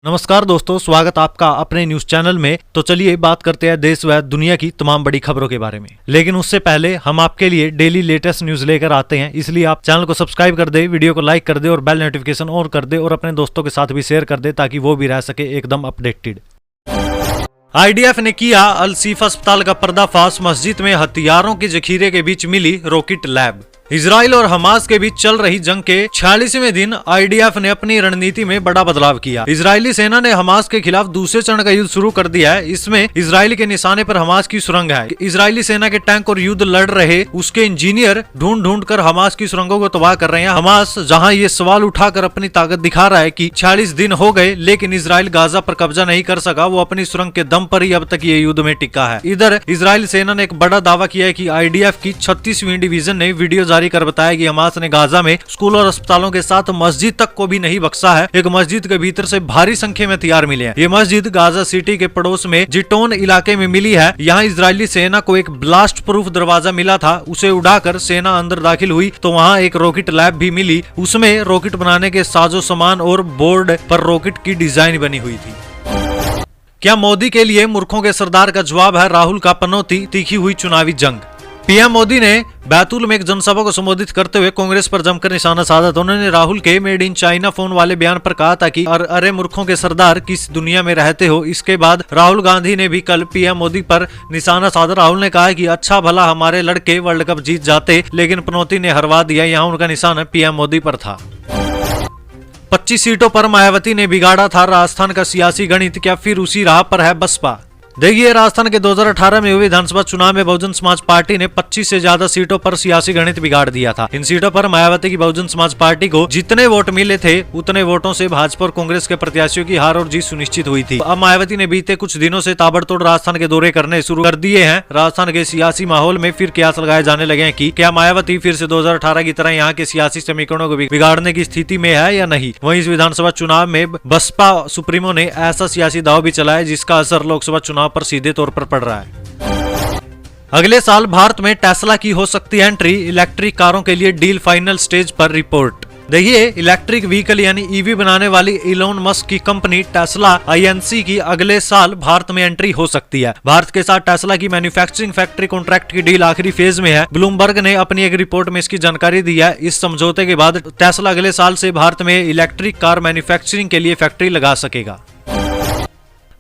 नमस्कार दोस्तों, स्वागत आपका अपने न्यूज चैनल में। तो चलिए बात करते हैं देश व दुनिया की तमाम बड़ी खबरों के बारे में। लेकिन उससे पहले हम आपके लिए डेली लेटेस्ट न्यूज लेकर आते हैं, इसलिए आप चैनल को सब्सक्राइब कर दे, वीडियो को लाइक कर दे और बेल नोटिफिकेशन ऑन कर दे और अपने दोस्तों के साथ भी शेयर कर दे ताकि वो भी रह सके एकदम अपडेटेड। आईडीएफ ने किया अल शिफा अस्पताल का पर्दाफाश, मस्जिद में हथियारों के जखीरे के बीच मिली रॉकेट लैब। इजराइल और हमास के बीच चल रही जंग के 46वें दिन आईडीएफ ने अपनी रणनीति में बड़ा बदलाव किया। इजरायली सेना ने हमास के खिलाफ दूसरे चरण का युद्ध शुरू कर दिया है। इसमें इजराइल के निशाने पर हमास की सुरंग है। इजरायली सेना के टैंक और युद्ध लड़ रहे उसके इंजीनियर ढूंढ कर हमास की सुरंगों को तबाह कर रहे हैं। हमास जहां ये सवाल उठाकर अपनी ताकत दिखा रहा है कि 46 दिन हो गए लेकिन इजराइल गाजा पर कब्जा नहीं कर सका, वो अपनी सुरंग के दम पर ही अब तक ये युद्ध में टिका है। इधर इजराइल सेना ने एक बड़ा दावा किया है कि आईडीएफ की 36वीं डिवीजन ने वीडियो जारी कर बताया कि हमास ने गाजा में स्कूल और अस्पतालों के साथ मस्जिद तक को भी नहीं बख्शा है। एक मस्जिद के भीतर से भारी संख्या में हथियार मिले हैं। ये मस्जिद गाजा सिटी के पड़ोस में जिटोन इलाके में मिली है। यहाँ इजरायली सेना को एक ब्लास्ट प्रूफ दरवाजा मिला था, उसे उड़ाकर सेना अंदर दाखिल हुई तो वहाँ एक रॉकेट लैब भी मिली। उसमें रॉकेट बनाने के साजो सामान और बोर्ड पर रॉकेट की डिजाइन बनी हुई थी। क्या मोदी के लिए मूर्खों के सरदार का जवाब है राहुल का पनौती, तीखी हुई चुनावी जंग। पीएम मोदी ने बैतूल में एक जनसभा को संबोधित करते हुए कांग्रेस पर जमकर निशाना साधा। तो उन्होंने राहुल के मेड इन चाइना फोन वाले बयान पर कहा था कि अरे मूर्खों के सरदार, किस दुनिया में रहते हो। इसके बाद राहुल गांधी ने भी कल पीएम मोदी पर निशाना साधा। राहुल ने कहा कि अच्छा भला हमारे लड़के वर्ल्ड कप जीत जाते, लेकिन पनौती ने हरवा दिया। यहाँ उनका निशाना पीएम मोदी पर था। 25 सीटों पर मायावती ने बिगाड़ा था राजस्थान का सियासी गणित, क्या फिर उसी राह पर है बसपा। देखिए, राजस्थान के 2018 में हुए विधानसभा चुनाव में बहुजन समाज पार्टी ने 25 से ज्यादा सीटों पर सियासी गणित बिगाड़ दिया था। इन सीटों पर मायावती की बहुजन समाज पार्टी को जितने वोट मिले थे उतने वोटों से भाजपा और कांग्रेस के प्रत्याशियों की हार और जीत सुनिश्चित हुई थी। अब मायावती ने बीते कुछ दिनों से ताबड़तोड़ राजस्थान के दौरे करने शुरू कर दिए हैं। राजस्थान के सियासी माहौल में फिर कयास लगाए जाने लगे हैं कि क्या मायावती फिर से 2018 की तरह यहाँ के सियासी समीकरणों को बिगाड़ने की स्थिति में है या नहीं। वहीं इस विधानसभा चुनाव में बसपा सुप्रीमो ने ऐसा सियासी दाव भी चलाया जिसका असर लोकसभा चुनाव पर सीधे तौर पर पड़ रहा है। अगले साल भारत में टेस्ला की हो सकती है एंट्री, इलेक्ट्रिक कारों के लिए डील फाइनल स्टेज पर रिपोर्ट। देखिए, इलेक्ट्रिक व्हीकल यानी ईवी बनाने वाली इलोन मस्क की कंपनी टेस्ला INC की अगले साल भारत में एंट्री हो सकती है। भारत के साथ टेस्ला की मैन्युफैक्चरिंग फैक्ट्री कॉन्ट्रैक्ट की डील आखिरी फेज में है। ब्लूमबर्ग ने अपनी एक रिपोर्ट में इसकी जानकारी दी है। इस समझौते के बाद टेस्ला अगले साल से भारत में इलेक्ट्रिक कार मैन्युफैक्चरिंग के लिए फैक्ट्री लगा सकेगा।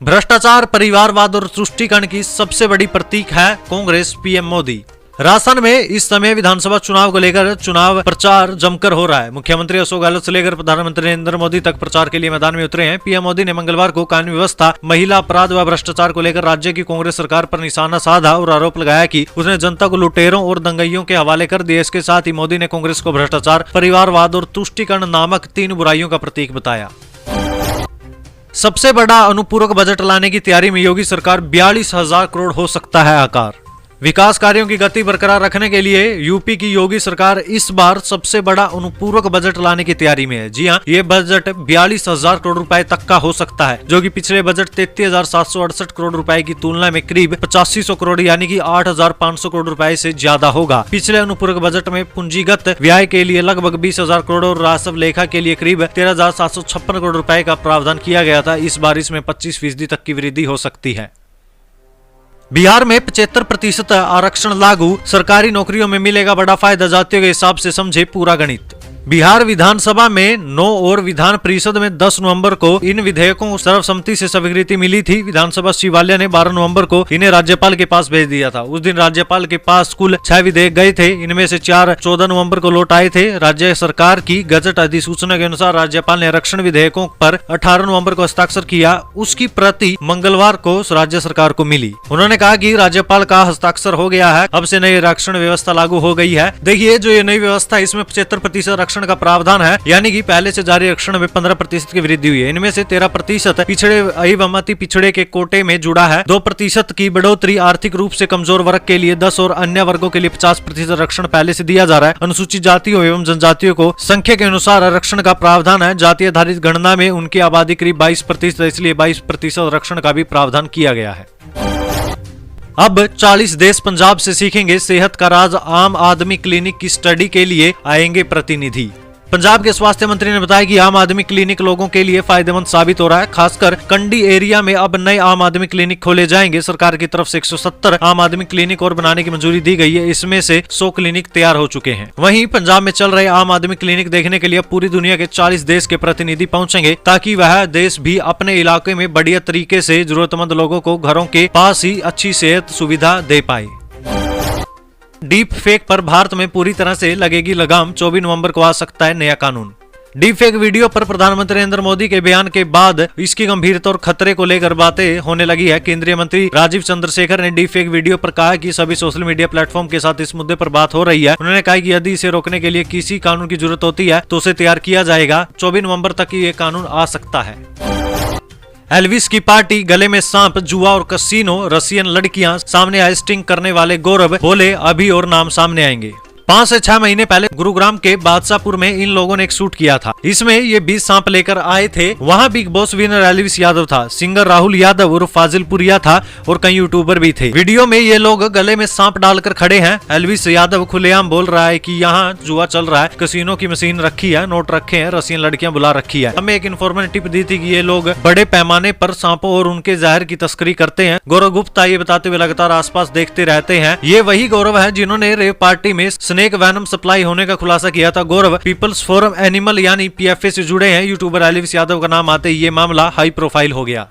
भ्रष्टाचार, परिवारवाद और तुष्टीकरण की सबसे बड़ी प्रतीक है कांग्रेस, पीएम मोदी। राजस्थान में इस समय विधानसभा चुनाव को लेकर चुनाव प्रचार जमकर हो रहा है। मुख्यमंत्री अशोक गहलोत से लेकर प्रधानमंत्री नरेंद्र मोदी तक प्रचार के लिए मैदान में उतरे हैं। पीएम मोदी ने मंगलवार को कानून व्यवस्था, महिला अपराध व भ्रष्टाचार को लेकर राज्य की कांग्रेस सरकार पर निशाना साधा और आरोप लगाया कि उसने जनता को लुटेरों और दंगइयों के हवाले कर दिया। इसके साथ ही मोदी ने कांग्रेस को भ्रष्टाचार, परिवारवाद और तुष्टीकरण नामक 3 बुराइयों का प्रतीक बताया। सबसे बड़ा अनुपूरक बजट लाने की तैयारी में योगी सरकार, 42,000 करोड़ हो सकता है आकार। विकास कार्यों की गति बरकरार रखने के लिए यूपी की योगी सरकार इस बार सबसे बड़ा अनुपूरक बजट लाने की तैयारी में है। जी हां, ये बजट 42,000 करोड़ रुपए तक का हो सकता है, जो कि पिछले बजट 33,768 करोड़ रुपए की तुलना में करीब 8500 करोड़ यानी कि 8,500 करोड़ रुपए से ज्यादा होगा। पिछले अनुपूरक बजट में पूंजीगत व्यय के लिए लगभग 20,000 करोड़ और राजस्व लेखा के लिए करीब 13,756 करोड़ रुपए का प्रावधान किया गया था। इस बार इसमें 25% तक की वृद्धि हो सकती है। बिहार में 75% आरक्षण लागू, सरकारी नौकरियों में मिलेगा बड़ा फायदा, जातियों के हिसाब से समझे पूरा गणित। बिहार विधानसभा में 9 और विधान परिषद में 10 नवंबर को इन विधेयकों को सर्वसम्मति से स्वीकृति मिली थी। विधानसभा सचिवालय ने 12 नवंबर को इन्हें राज्यपाल के पास भेज दिया था। उस दिन राज्यपाल के पास कुल 6 विधेयक गए थे। इनमें से 4 14 नवंबर को लौट आए थे। राज्य सरकार की गजट अधिसूचना के अनुसार राज्यपाल ने आरक्षण विधेयकों पर 18 नवंबर को हस्ताक्षर किया। उसकी प्रति मंगलवार को राज्य सरकार को मिली। उन्होंने कहा कि राज्यपाल का हस्ताक्षर हो गया है, अब से नई आरक्षण व्यवस्था लागू हो गई है। देखिए, जो ये नई व्यवस्था है इसमें 75% का प्रावधान है, यानी कि पहले से जारी आरक्षण में 15% की वृद्धि हुई है। इनमें से 13% पिछड़े एवं अति पिछड़े के कोटे में जुड़ा है। 2% की बढ़ोतरी आर्थिक रूप से कमजोर वर्ग के लिए 10 और अन्य वर्गों के लिए 50% आरक्षण पहले से दिया जा रहा है। अनुसूचित जातियों एवं जनजातियों को संख्या के अनुसार आरक्षण का प्रावधान है। जाति आधारित गणना में उनकी आबादी करीब 22%, इसलिए 22% आरक्षण का भी प्रावधान किया गया है। अब 40 देश पंजाब से सीखेंगे सेहत का राज, आम आदमी क्लिनिक की स्टडी के लिए आएंगे प्रतिनिधि। पंजाब के स्वास्थ्य मंत्री ने बताया कि आम आदमी क्लिनिक लोगों के लिए फायदेमंद साबित हो रहा है। खासकर कंडी एरिया में अब नए आम आदमी क्लिनिक खोले जाएंगे। सरकार की तरफ से 170 आम आदमी क्लिनिक और बनाने की मंजूरी दी गई है। इसमें से 100 क्लिनिक तैयार हो चुके हैं। वहीं पंजाब में चल रहे आम आदमी क्लिनिक देखने के लिए पूरी दुनिया के 40 देश के प्रतिनिधि पहुंचेंगे, ताकि वह देश भी अपने इलाके में बढ़िया तरीके से जरूरतमंद लोगों को घरों के पास ही अच्छी सेहत सुविधा दे पाए। डीप फेक पर भारत में पूरी तरह से लगेगी लगाम। 24 नवंबर को आ सकता है नया कानून। डीप फेक वीडियो पर प्रधानमंत्री नरेंद्र मोदी के बयान के बाद इसकी गंभीरता और खतरे को लेकर बातें होने लगी है। केंद्रीय मंत्री राजीव चंद्रशेखर ने डीप फेक वीडियो पर कहा कि सभी सोशल मीडिया प्लेटफॉर्म के साथ इस मुद्दे पर बात हो रही है। उन्होंने कहा कि यदि इसे रोकने के लिए किसी कानून की जरूरत होती है तो उसे तैयार किया जाएगा। 24 नवंबर तक ये कानून आ सकता है। एल्विस की पार्टी, गले में सांप, जुआ और कसिनो, रशियन लड़कियां, सामने आए स्टिंग करने वाले गौरव, बोले अभी और नाम सामने आएंगे। 5 से 6 महीने पहले गुरुग्राम के बादशाहपुर में इन लोगों ने एक शूट किया था। इसमें ये 20 सांप लेकर आए थे। वहाँ big boss winner Elvis Yadav था, सिंगर राहुल यादव उर्फ फाजिलपुरिया था और कई यूट्यूबर भी थे। वीडियो में ये लोग गले में सांप डालकर खड़े हैं। एल्विस यादव खुलेआम बोल रहा है कि यहाँ जुआ चल रहा है, कसिनो की मशीन रखी है, नोट रखे हैं, रशियन लड़कियां बुला रखी है। हमें एक इन्फॉर्मेटिव टिप दी थी कि ये लोग बड़े पैमाने पर सांपों और उनके जहर की तस्करी करते हैं। गौरव गुप्ता ये बताते हुए लगातार आसपास देखते रहते हैं। ये वही गौरव है जिन्होंने रेव पार्टी में स्नेक वैनम सप्लाई होने का खुलासा किया था। गौरव पीपल्स फोरम एनिमल यानी पीएफए से जुड़े हैं। यूट्यूबर एल्विस यादव का नाम आते ही ये मामला हाई प्रोफाइल हो गया।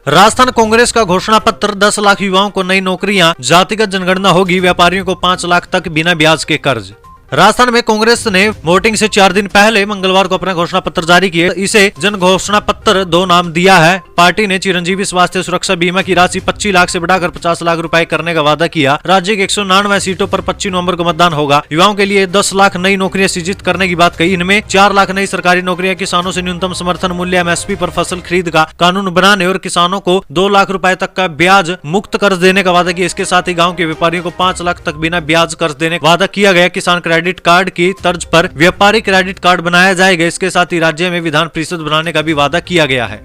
राजस्थान कांग्रेस का घोषणा पत्र, 10 लाख युवाओं को नई नौकरियां, जातिगत जनगणना होगी, व्यापारियों को 5 लाख तक बिना ब्याज के कर्ज। राजस्थान में कांग्रेस ने वोटिंग से 4 दिन पहले मंगलवार को अपना घोषणा पत्र जारी किया। इसे जन घोषणा पत्र 2 नाम दिया है। पार्टी ने चिरंजीवी स्वास्थ्य सुरक्षा बीमा की राशि 25 लाख से बढ़ाकर 50 लाख रुपए करने का वादा किया। राज्य के 199 सीटों पर 25 नवंबर को मतदान होगा। युवाओं के लिए 10 लाख नई नौकरियां सृजित करने की बात कही। इनमें 4 लाख नई सरकारी नौकरियां, किसानों से न्यूनतम समर्थन मूल्य एमएसपी पर फसल खरीद का कानून बनाने और किसानों को 2 लाख रुपए तक का ब्याज मुक्त कर्ज देने का वादा किया। इसके साथ ही गाँव के व्यापारियों को 5 लाख तक बिना ब्याज कर्ज देने का वादा किया गया। किसान क्रेडिट कार्ड की तर्ज पर व्यापारी क्रेडिट कार्ड बनाया जाएगा। इसके साथ ही राज्य में विधान परिषद बनाने का भी वादा किया गया है।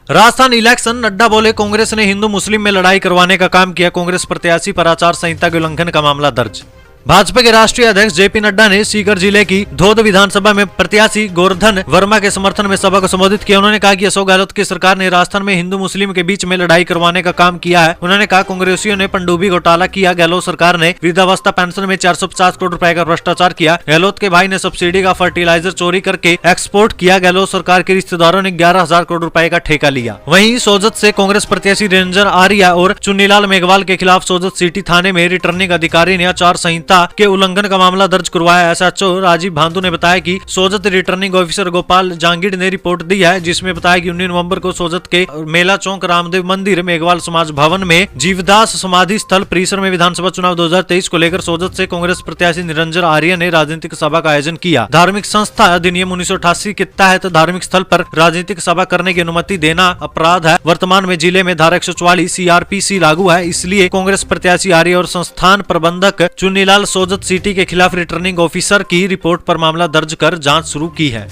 राजस्थान इलेक्शन, नड्डा बोले कांग्रेस ने हिंदू मुस्लिम में लड़ाई करवाने का काम किया। कांग्रेस प्रत्याशी पर आचार संहिता के उल्लंघन का मामला दर्ज। भाजपा के राष्ट्रीय अध्यक्ष जेपी नड्डा ने सीकर जिले की धोद विधानसभा में प्रत्याशी गोवर्धन वर्मा के समर्थन में सभा को संबोधित किया। उन्होंने कहा कि अशोक गहलोत की सरकार ने राजस्थान में हिंदू मुस्लिम के बीच में लड़ाई करवाने का काम किया है। उन्होंने कहा कांग्रेसियों ने पनडुब्बी घोटाला किया। गहलोत सरकार ने वृद्धावस्था पेंशन में 450 करोड़ रुपए का भ्रष्टाचार किया। गहलोत के भाई ने सब्सिडी का फर्टिलाइजर चोरी करके एक्सपोर्ट किया। गहलोत सरकार के रिश्तेदारों ने 11,000 करोड़ रुपए का ठेका लिया। वहीं सोजत से कांग्रेस प्रत्याशी निरंजन आर्या और चुन्नीलाल मेघवाल के खिलाफ सोजत सिटी थाने में रिटर्निंग अधिकारी ने आचार संहिता के उल्लंघन मामला दर्ज करवाया। एसएचओ राजीव भांदू ने बताया कि सोजत रिटर्निंग ऑफिसर गोपाल जांगीड़ ने रिपोर्ट दी है, जिसमें बताया कि 19 नवंबर को सोजत के मेला चौक, रामदेव मंदिर, मेघवाल समाज भवन में जीवदास समाधि स्थल परिसर में विधानसभा चुनाव 2023 को लेकर सोजत से कांग्रेस प्रत्याशी निरंजन आर्य ने राजनीतिक सभा का आयोजन किया। धार्मिक संस्था अधिनियम 1988 के तहत धार्मिक स्थल पर राजनीतिक सभा करने की अनुमति देना अपराध है। वर्तमान में जिले में धारा 144 सीआरपीसी लागू है। इसलिए कांग्रेस प्रत्याशी आर्य और संस्थान प्रबंधक चुन्नीलाल सोजत सिटी के खिलाफ रिटर्निंग ऑफिसर की रिपोर्ट पर मामला दर्ज कर जांच शुरू की है।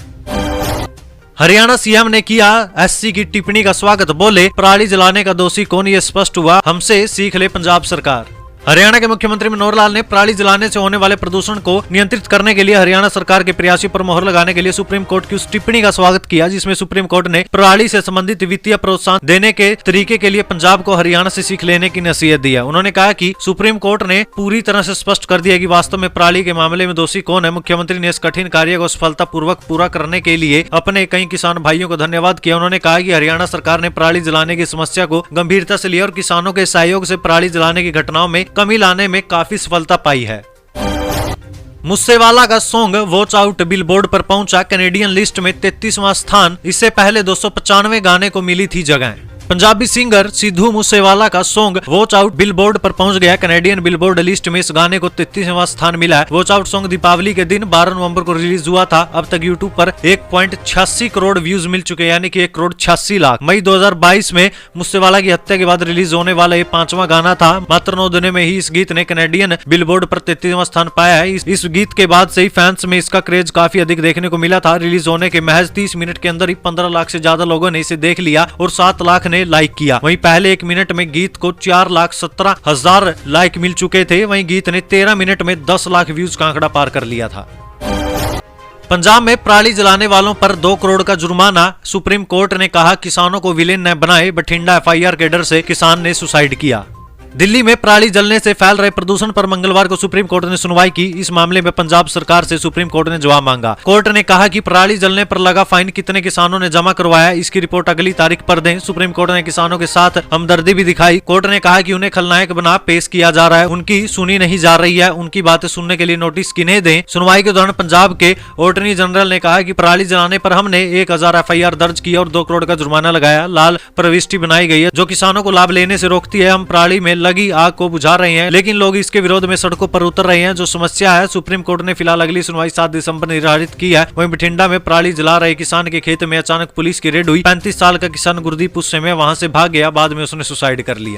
हरियाणा सीएम ने किया एससी की टिप्पणी का स्वागत, बोले पराली जलाने का दोषी कौन, ये स्पष्ट हुआ, हमसे सीख ले पंजाब सरकार। हरियाणा के मुख्यमंत्री मनोहर लाल ने पराली जलाने से होने वाले प्रदूषण को नियंत्रित करने के लिए हरियाणा सरकार के प्रयासों पर मोहर लगाने के लिए सुप्रीम कोर्ट की उस टिप्पणी का स्वागत किया, जिसमें सुप्रीम कोर्ट ने पराली से संबंधित वित्तीय प्रोत्साहन देने के तरीके के लिए पंजाब को हरियाणा से सीख लेने की नसीहत दी है। उन्होंने कहा कि सुप्रीम कोर्ट ने पूरी तरह से स्पष्ट कर दिया कि वास्तव में पराली के मामले में दोषी कौन है। मुख्यमंत्री ने इस कठिन कार्य को सफलतापूर्वक पूरा करने के लिए अपने कई किसान भाइयों को धन्यवाद किया। उन्होंने कहा कि हरियाणा सरकार ने पराली जलाने की समस्या को गंभीरता से लिया और किसानों के सहयोग से पराली जलाने की घटनाओं में कमी लाने में काफी सफलता पाई है। मूसेवाला का सॉन्ग वॉच आउट बिलबोर्ड पर पहुंचा, कैनेडियन लिस्ट में 33वां स्थान। इससे पहले 295 गाने को मिली थी जगह। पंजाबी सिंगर सिद्धू मूसेवाला का सॉन्ग वॉच आउट बिलबोर्ड पर पहुंच गया। कैनेडियन बिलबोर्ड लिस्ट में इस गाने को 33वां स्थान मिला है। वॉच आउट सॉन्ग दीपावली के दिन 12 नवंबर को रिलीज हुआ था। अब तक यूट्यूब पर 1.86 करोड़ व्यूज मिल चुके, यानी कि 1 करोड़ 86 लाख। मई 2022 में मूसेवाला की हत्या के बाद रिलीज होने वाला ये 5वां गाना था। मात्र 9 दिनों में ही इस गीत ने कैनेडियन बिलबोर्ड पर 33वां स्थान पाया है। इस गीत के बाद से ही फैंस में इसका क्रेज काफी अधिक देखने को मिला था। रिलीज होने के महज 30 मिनट के अंदर ही 15 लाख से ज्यादा लोगों ने इसे देख लिया और 7 लाख ने लाइक किया। वहीं पहले 1 मिनट में गीत को 4,17,000 लाइक मिल चुके थे। वहीं गीत ने 13 मिनट में 10 लाख व्यूज का आंकड़ा पार कर लिया था। पंजाब में पराली जलाने वालों पर 2 करोड़ का जुर्माना। सुप्रीम कोर्ट ने कहा किसानों को विलेन न बनाए, बठिंडा एफआईआर के डर से किसान ने सुसाइड किया। दिल्ली में पराली जलने से फैल रहे प्रदूषण पर मंगलवार को सुप्रीम कोर्ट ने सुनवाई की। इस मामले में पंजाब सरकार से सुप्रीम कोर्ट ने जवाब मांगा। कोर्ट ने कहा कि पराली जलने पर लगा फाइन कितने किसानों ने जमा करवाया, इसकी रिपोर्ट अगली तारीख पर दें। सुप्रीम कोर्ट ने किसानों के साथ हमदर्दी भी दिखाई। कोर्ट ने कहा कि उन्हें खलनायक बना पेश किया जा रहा है, उनकी सुनी नहीं जा रही है, उनकी बातें सुनने के लिए नोटिस किन्हें दें। सुनवाई के दौरान पंजाब के अटॉर्नी जनरल ने कहा कि पराली जलाने पर हमने 1000 एफआईआर दर्ज किया और 2 करोड़ का जुर्माना लगाया। लाल प्रविष्टि बनाई गई है जो किसानों को लाभ लेने से रोकती है। हम पराली में लगी आग को बुझा रहे हैं, लेकिन लोग इसके विरोध में सड़कों पर उतर रहे हैं, जो समस्या है। सुप्रीम कोर्ट ने फिलहाल अगली सुनवाई 7 दिसंबर निर्धारित की है। वहीं बठिंडा में पराली जला रहे किसान के खेत में अचानक पुलिस की रेड हुई। 35 साल का किसान गुरदीप उस समय वहां से भाग गया, बाद में उसने सुसाइड कर लिया।